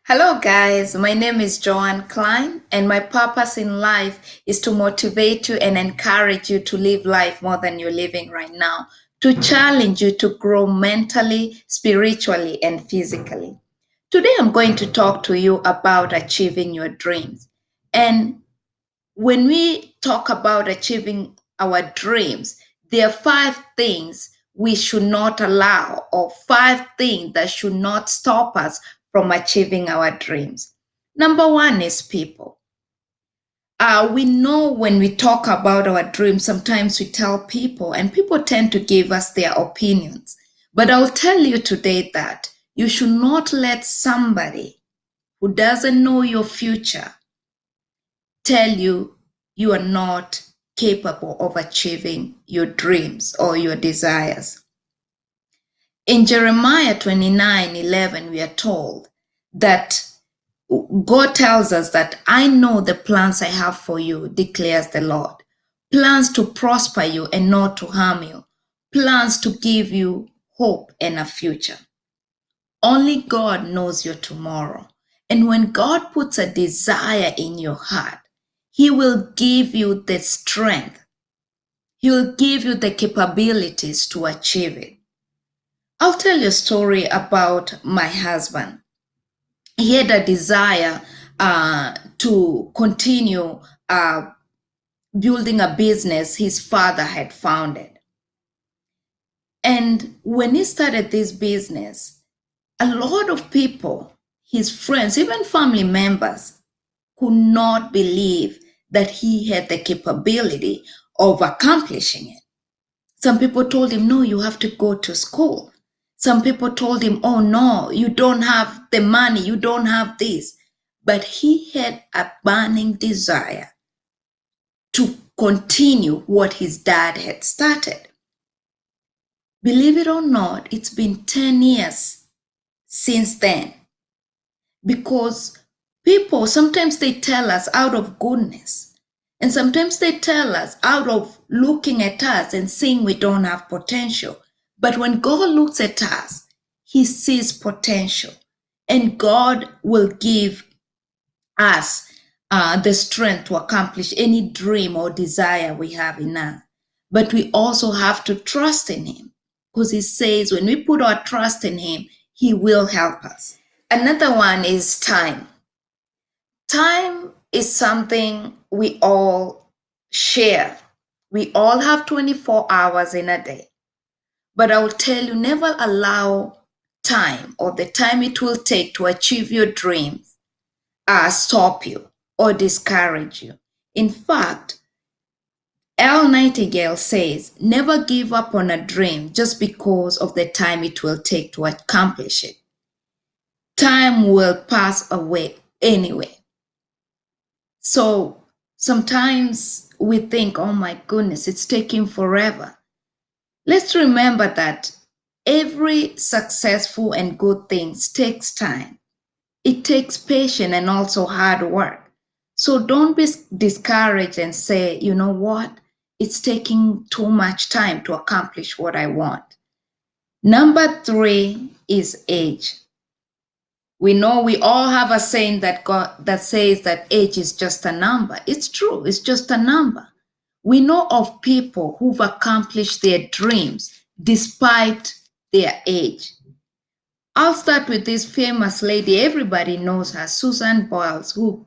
Hello, guys. My name is Joanne Klein, and my purpose in life is to motivate you and encourage you to live life more than you're living right now, to challenge you to grow mentally, spiritually, and physically. Today, I'm going to talk to you about achieving your dreams. And when we talk about achieving our dreams, there are five things we should not allow, or five things that should not stop us from achieving our dreams. Number one is people. We know when we talk about our dreams, sometimes we tell people, and people tend to give us their opinions. But I'll tell you today that you should not let somebody who doesn't know your future tell you you are not capable of achieving your dreams or your desires. In Jeremiah 29:11, we are told that God tells us that I know the plans I have for you, declares the Lord. Plans to prosper you and not to harm you. Plans to give you hope and a future. Only God knows your tomorrow. And when God puts a desire in your heart, He will give you the strength. He will give you the capabilities to achieve it. I'll tell you a story about my husband. He had a desire to continue building a business his father had founded. And when he started this business, a lot of people, his friends, even family members, could not believe that he had the capability of accomplishing it. Some people told him, no, you have to go to school. Some people told him, oh, no, you don't have the money, you don't have this. But he had a burning desire to continue what his dad had started. Believe it or not, it's been 10 years since then. Because people, sometimes they tell us out of goodness, and sometimes they tell us out of looking at us and seeing we don't have potential. But when God looks at us, He sees potential, and God will give us the strength to accomplish any dream or desire we have in us. But we also have to trust in Him, because He says when we put our trust in Him, He will help us. Another one is time. Time is something we all share. We all have 24 hours in a day. But I will tell you, never allow time or the time it will take to achieve your dreams stop you or discourage you. In fact, Earl Nightingale says, never give up on a dream just because of the time it will take to accomplish it. Time will pass away anyway. So sometimes we think, oh my goodness, it's taking forever. Let's remember that every successful and good thing takes time. It takes patience and also hard work. So don't be discouraged and say, you know what, it's taking too much time to accomplish what I want. Number 3 is age. We know we all have a saying that says that age is just a number. It's true, it's just a number. We know of people who've accomplished their dreams despite their age. I'll start with this famous lady, everybody knows her, Susan Boyle, who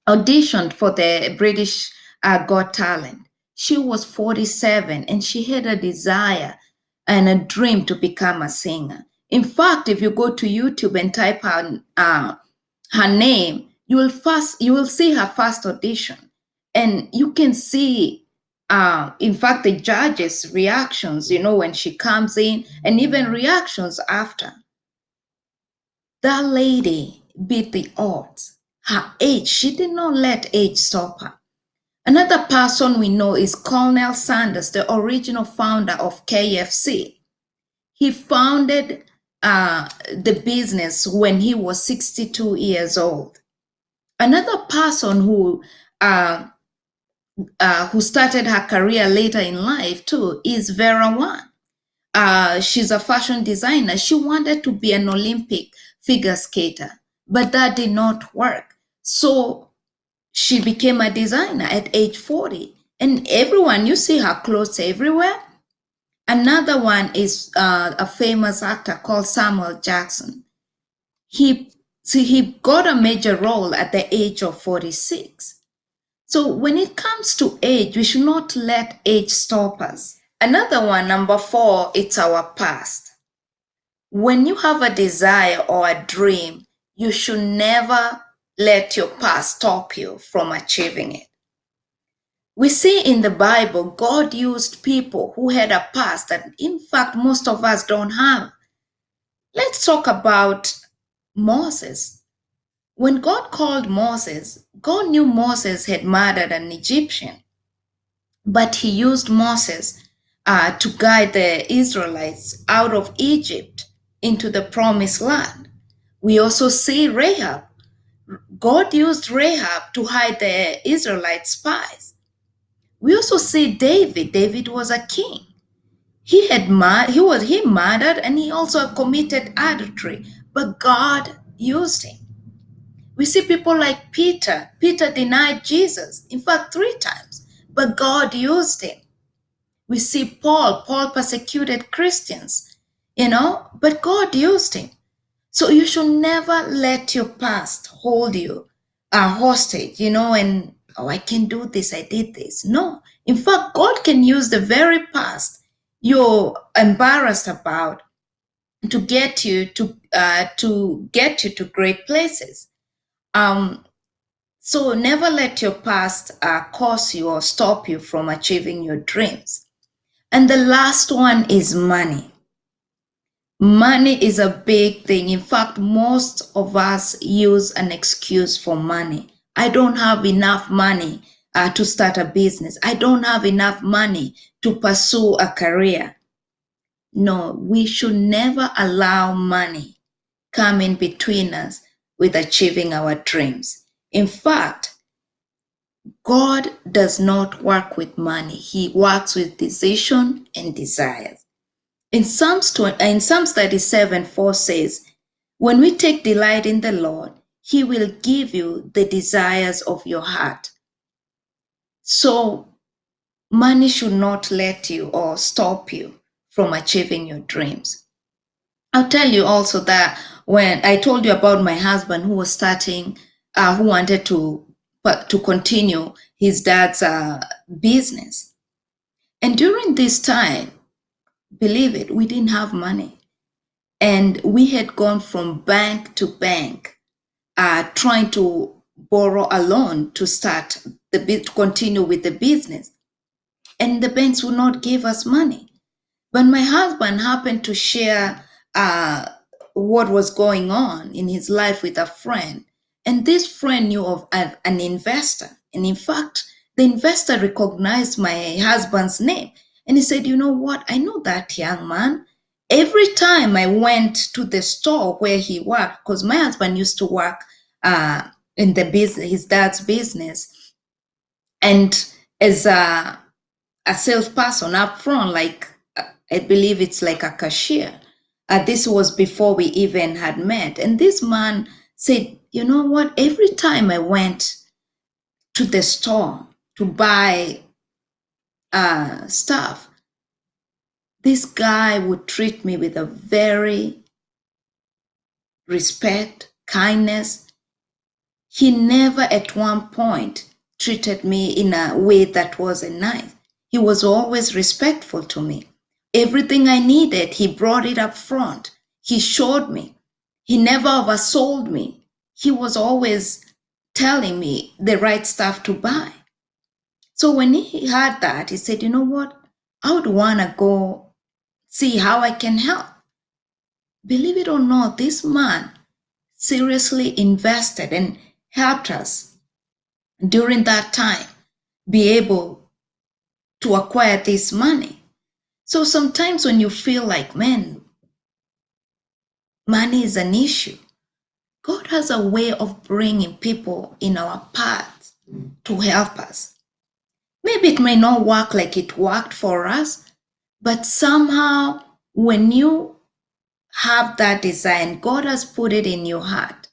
auditioned for the British Got Talent. She was 47 and she had a desire and a dream to become a singer. In fact, if you go to YouTube and type her name, you will see her first audition, and you can see, in fact, the judges' reactions. When she comes in, and even reactions after. That lady beat the odds. Her age, she did not let age stop her. Another person we know is Colonel Sanders, the original founder of KFC. He founded the business when he was 62 years old. Another person who started her career later in life too is Vera Wang. She's a fashion designer. She wanted to be an Olympic figure skater, But that did not work. So she became a designer at age 40. And everyone, you see her clothes everywhere. Another one is a famous actor called Samuel Jackson. He got a major role at the age of 46. So when it comes to age, we should not let age stop us. Another one, number 4, it's our past. When you have a desire or a dream, you should never let your past stop you from achieving it. We see in the Bible, God used people who had a past that, in fact, most of us don't have. Let's talk about Moses. When God called Moses, God knew Moses had murdered an Egyptian, but he used Moses to guide the Israelites out of Egypt into the promised land. We also see Rehab. God used Rehab to hide the Israelite spies. We also see David. David was a king. He murdered and he also committed adultery, but God used him. We see people like Peter. Peter denied Jesus, in fact, 3 times, but God used him. We see Paul. Paul persecuted Christians, but God used him. So you should never let your past hold you hostage, and, I can do this, I did this. No. In fact, God can use the very past you're embarrassed about to get you to great places. So never let your past cause you or stop you from achieving your dreams. And the last one is money. Money is a big thing. In fact, most of us use an excuse for money. I don't have enough money to start a business. I don't have enough money to pursue a career. No, we should never allow money come in between us with achieving our dreams. In fact, God does not work with money. He works with decision and desires. In Psalms 37:4 says, when we take delight in the Lord, he will give you the desires of your heart. So money should not let you or stop you from achieving your dreams. I'll tell you also that when I told you about my husband who was who wanted to continue his dad's business. And during this time, believe it, we didn't have money. And we had gone from bank to bank, trying to borrow a loan to to continue with the business. And the banks would not give us money. But my husband happened to share what was going on in his life with a friend. And this friend knew of an investor. And in fact, the investor recognized my husband's name. And he said, you know what? I know that young man. Every time I went to the store where he worked, because my husband used to work in the business, his dad's business, and as a salesperson up front, like I believe it's like a cashier. This was before we even had met. And this man said, you know what? Every time I went to the store to buy stuff, this guy would treat me with a very respect, kindness. He never at one point treated me in a way that wasn't nice. He was always respectful to me. Everything I needed, he brought it up front. He showed me. He never oversold me. He was always telling me the right stuff to buy. So when he heard that, he said, you know what? I would want to go see how I can help. Believe it or not, this man seriously invested and helped us during that time be able to acquire this money. So sometimes when you feel like, man, money is an issue, God has a way of bringing people in our path to help us. Maybe it may not work like it worked for us, but somehow when you have that desire and God has put it in your heart,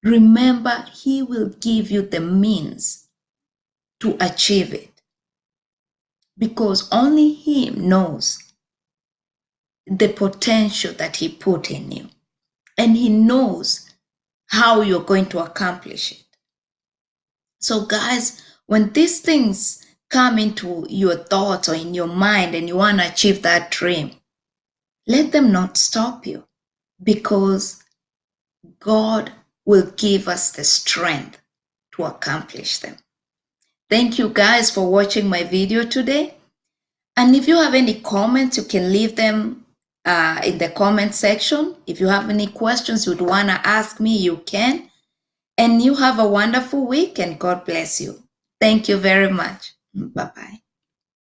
remember, He will give you the means to achieve it, because only Him knows the potential that He put in you, and He knows how you're going to accomplish it. So guys, when these things come into your thoughts or in your mind and you want to achieve that dream, let them not stop you, because God will give us the strength to accomplish them. Thank you guys for watching my video today. And if you have any comments, you can leave them in the comment section. If you have any questions you'd want to ask me, you can. And you have a wonderful week, and God bless you. Thank you very much. Bye-bye.